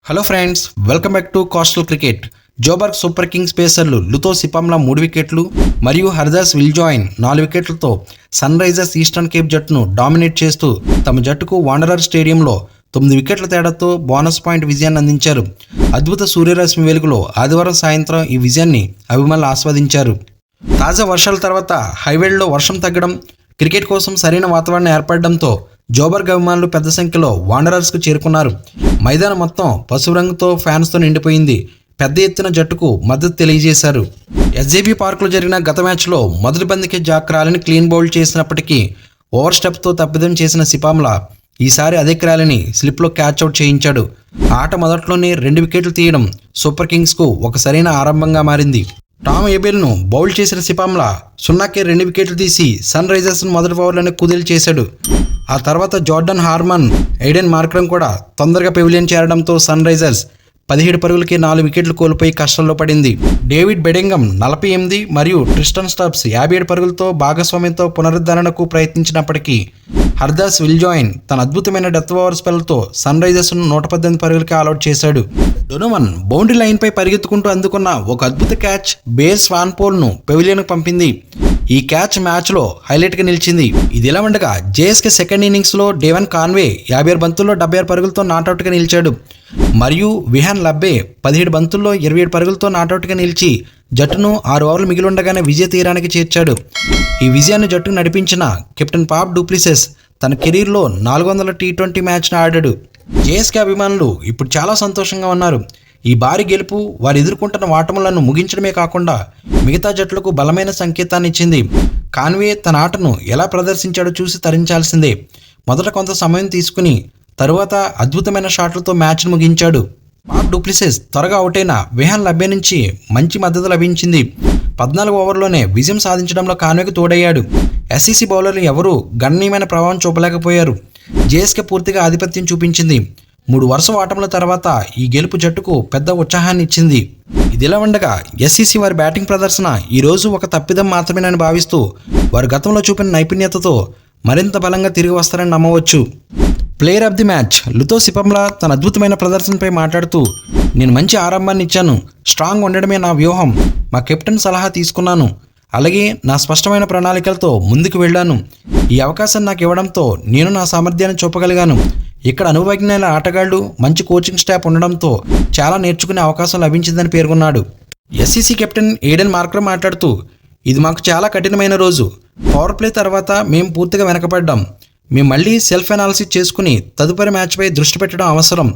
Hello friends, welcome back to coastal cricket. Joburg super Kings పేసర్లు లుతో సిపామ్లా 3 వికెట్లు మరియు Hardas విల్జాయిన్ 4 వికెట్లతో sun Risers eastern Cape జట్టును dominate చేస్తూ తమ జట్టుకు వాండరర్ స్టేడియంలో 9 వికెట్ల తేడాతో బోనస్ పాయింట్ విజయాన్ని అందించారు. అద్భుత సూర్యరశ్మి వెలుగులో ఆదివారం సాయంత్రం ఈ విజయాన్ని అభిమానులు ఆస్వాదించారు. తాజా వర్షాల తర్వాత హైవేల్లో వర్షం తగ్గడం, క్రికెట్ కోసం సరైన వాతావరణం ఏర్పడడంతో జోబర్గ్ అభిమానులు పెద్ద సంఖ్యలో వాండరర్స్కు చేరుకున్నారు. మైదానం మొత్తం పసుపు రంగుతో ఫ్యాన్స్తో నిండిపోయింది. పెద్ద ఎత్తున జట్టుకు మద్దతు తెలియజేశారు. ఎస్జేబీ పార్కులో జరిగిన గత మ్యాచ్లో మొదటి బంతికి జాక్ రాలిని క్లీన్ బౌల్డ్ చేసినప్పటికీ ఓవర్ స్టెప్తో తప్పిదం చేసిన సిపామ్లా ఈసారి అదే క్రాలిని స్లిప్లో క్యాచ్ అవుట్ చేయించాడు. ఆట మొదట్లోనే 2 వికెట్లు తీయడం సూపర్ కింగ్స్కు ఒక సరైన ఆరంభంగా మారింది. టామ్ ఏబెల్ను బౌల్డ్ చేసిన సిపామ్లా 0కే 2 వికెట్లు తీసి సన్ రైజర్స్ను మొదటి ఓవర్లోనే కుదేలు చేశాడు. ఆ తర్వాత జార్డన్ హార్మన్, ఎయిడెన్ మార్క్రమ్ కూడా తొందరగా పెవిలియన్ చేరడంతో సన్ రైజర్స్ 17 పరుగులకి 4 వికెట్లు కోల్పోయి కష్టంలో పడింది. డేవిడ్ బెడింగమ్ 48 మరియు ట్రిస్టన్ స్టబ్స్ 57 పరుగులతో భాగస్వామ్యంతో పునరుద్ధరణకు ప్రయత్నించినప్పటికీ హర్దాస్ విల్జాయిన్ తన అద్భుతమైన డెత్ ఓవర్ స్పెల్తో సన్ రైజర్స్ను 118 పరుగులకి ఆల్అౌట్ చేశాడు. డొనోవన్ బౌండరీ లైన్పై పరిగెత్తుకుంటూ అందుకున్న ఒక అద్భుత క్యాచ్ బేస్ వాన్పోల్ను పెవిలియన్కు పంపింది. ఈ క్యాచ్ మ్యాచ్లో హైలైట్గా నిలిచింది. ఇది ఇలా ఉండగా జేఎస్కే సెకండ్ ఇన్నింగ్స్లో డేవన్ కాన్వే 56 బంతుల్లో 76 పరుగులతో నాట్అవుట్గా నిలిచాడు. మరియు విహాన్ లబ్బే 17 బంతుల్లో 27 పరుగులతో నాట్అవుట్గా నిలిచి జట్టును 6 ఓవర్లు మిగిలి ఉండగానే విజయ తీరానికి చేర్చాడు. ఈ విజయాన్ని జట్టుకు నడిపించిన కెప్టెన్ పాప్ డూప్లిసెస్ తన కెరీర్లో 400 T20 మ్యాచ్ను ఆడాడు. జేఎస్కే అభిమానులు ఇప్పుడు చాలా సంతోషంగా ఉన్నారు. ఈ భారీ గెలుపు వారు ఎదుర్కొంటున్న ఓటములను ముగించడమే కాకుండా మిగతా జట్లకు బలమైన సంకేతాన్ని ఇచ్చింది. కాన్వే తన ఆటను ఎలా ప్రదర్శించాడో చూసి తరించాల్సిందే. మొదట కొంత సమయం తీసుకుని తరువాత అద్భుతమైన షాట్లతో మ్యాచ్ను ముగించాడు. పాప్ డూప్లిసెస్ త్వరగా అవుటైన విహాన్ లబ్బే నుంచి మంచి మద్దతు లభించింది. 14 ఓవర్లోనే విజయం సాధించడంలో కాన్వేకు తోడయ్యాడు. ఎస్ఈసీ బౌలర్లు ఎవరూ గణనీయమైన ప్రభావం చూపలేకపోయారు. జేఎస్కే పూర్తిగా ఆధిపత్యం చూపించింది. 3 వరుస ఓటముల తర్వాత ఈ గెలుపు జట్టుకు పెద్ద ఉత్సాహాన్ని ఇచ్చింది. ఇదిలా ఉండగా ఎస్ఈసీ వారి బ్యాటింగ్ ప్రదర్శన ఈరోజు ఒక తప్పిదం మాత్రమేనని భావిస్తూ వారు గతంలో చూపిన నైపుణ్యతతో మరింత బలంగా తిరిగి వస్తారని నమ్మవచ్చు. ప్లేయర్ ఆఫ్ ది మ్యాచ్ లుతో సిపామ్లా తన అద్భుతమైన ప్రదర్శనపై మాట్లాడుతూ, నేను మంచి ఆరంభాన్ని ఇచ్చాను, స్ట్రాంగ్ ఉండడమే నా వ్యూహం, మా కెప్టెన్ సలహా తీసుకున్నాను, అలాగే నా స్పష్టమైన ప్రణాళికలతో ముందుకు వెళ్ళాను. ఈ అవకాశం నాకు ఇవ్వడంతో నేను నా సామర్థ్యాన్ని చూపగలిగాను. ఇక్కడ అనుభవజ్ఞులైన ఆటగాళ్లు, మంచి కోచింగ్ స్టాఫ్ ఉండడంతో చాలా నేర్చుకునే అవకాశం లభించిందని పేర్కొన్నాడు. ఎస్ఈసీ కెప్టెన్ ఎయిడెన్ మార్క్రమ్ మాట్లాడుతూ, ఇది మాకు చాలా కఠినమైన రోజు. పవర్ ప్లే తర్వాత మేము పూర్తిగా వెనకబడ్డాం. మేము మళ్ళీ సెల్ఫ్ అనాలిసిస్ చేసుకుని తదుపరి మ్యాచ్పై దృష్టి పెట్టడం అవసరం.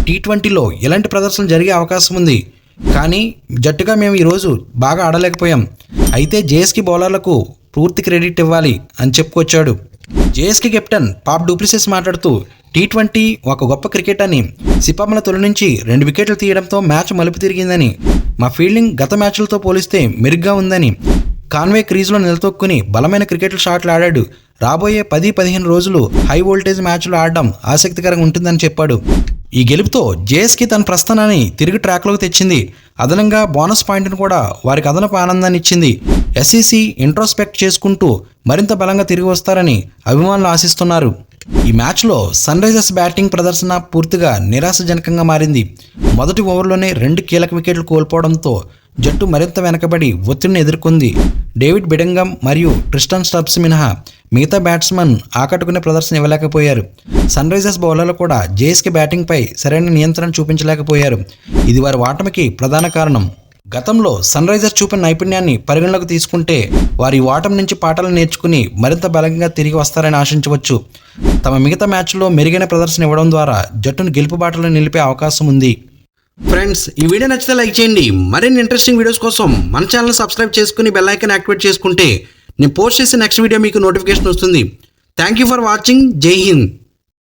T20లో ఎలాంటి ప్రదర్శనలు జరిగే అవకాశం ఉంది, కానీ జట్టుగా మేము ఈరోజు బాగా ఆడలేకపోయాం. అయితే జేఎస్కే బౌలర్లకు పూర్తి క్రెడిట్ ఇవ్వాలి అని చెప్పుకొచ్చాడు. జేఎస్కే కెప్టెన్ పాప్ డూప్లిసెస్ మాట్లాడుతూ, T20 ఒక గొప్ప క్రికెట్ అని, సిపామ్ల తొలి నుంచి 2 వికెట్లు తీయడంతో మ్యాచ్ మలుపు తిరిగిందని, మా ఫీల్డింగ్ గత మ్యాచ్లతో పోలిస్తే మెరుగ్గా ఉందని, కాన్వే క్రీజ్లో నిలతొక్కుని బలమైన క్రికెట్ షాట్లు ఆడాడు. రాబోయే 10-15 రోజులు హై వోల్టేజ్ మ్యాచ్లు ఆడడం ఆసక్తికరంగా ఉంటుందని చెప్పాడు. ఈ గెలుపుతో జేఎస్కే తన ప్రస్థానాన్ని తిరిగి ట్రాక్లోకి తెచ్చింది. అదనంగా బోనస్ పాయింట్ను కూడా వారికి అదనపు ఆనందాన్ని ఇచ్చింది. ఎస్ఈసీ ఇంట్రోస్పెక్ట్ చేసుకుంటూ మరింత బలంగా తిరిగి వస్తారని అభిమానులు ఆశిస్తున్నారు. ఈ మ్యాచ్లో సన్ రైజర్స్ బ్యాటింగ్ ప్రదర్శన పూర్తిగా నిరాశజనకంగా మారింది. మొదటి ఓవర్లోనే 2 కీలక వికెట్లు కోల్పోవడంతో జట్టు మరింత వెనకబడి ఒత్తిడిని ఎదుర్కొంది. డేవిడ్ బెడింగమ్ మరియు ట్రిస్టన్ స్టబ్స్ మినహా మిగతా బ్యాట్స్మెన్ ఆకట్టుకునే ప్రదర్శన ఇవ్వలేకపోయారు. సన్ రైజర్స్ బౌలర్లు కూడా జేఎస్కే బ్యాటింగ్పై సరైన నియంత్రణ చూపించలేకపోయారు. ఇది వారి ఓటమికి ప్రధాన కారణం. గతంలో సన్ రైజర్స్ చూపిన నైపుణ్యాన్ని పరిగణలోకి తీసుకుంటే వారి ఓటమి నుంచి పాఠాలు నేర్చుకుని మరింత బలంగా తిరిగి వస్తారని ఆశించవచ్చు. తమ మిగతా మ్యాచ్లో మెరుగైన ప్రదర్శన ఇవ్వడం ద్వారా జట్టును గెలుపు బాటలో నిలిపే అవకాశం ఉంది. ఫ్రెండ్స్, ఈ వీడియో నచ్చితే లైక్ చేయండి. మరిన్ని ఇంట్రెస్టింగ్ వీడియోస్ కోసం మన ఛానల్ సబ్స్క్రైబ్ చేసుకుని బెల్ ఐకాన్ యాక్టివేట్ చేసుకుంటే నేను పోస్ట్ చేసే నెక్స్ట్ వీడియో మీకు నోటిఫికేషన్ వస్తుంది. Thank you for watching. జై హింద్.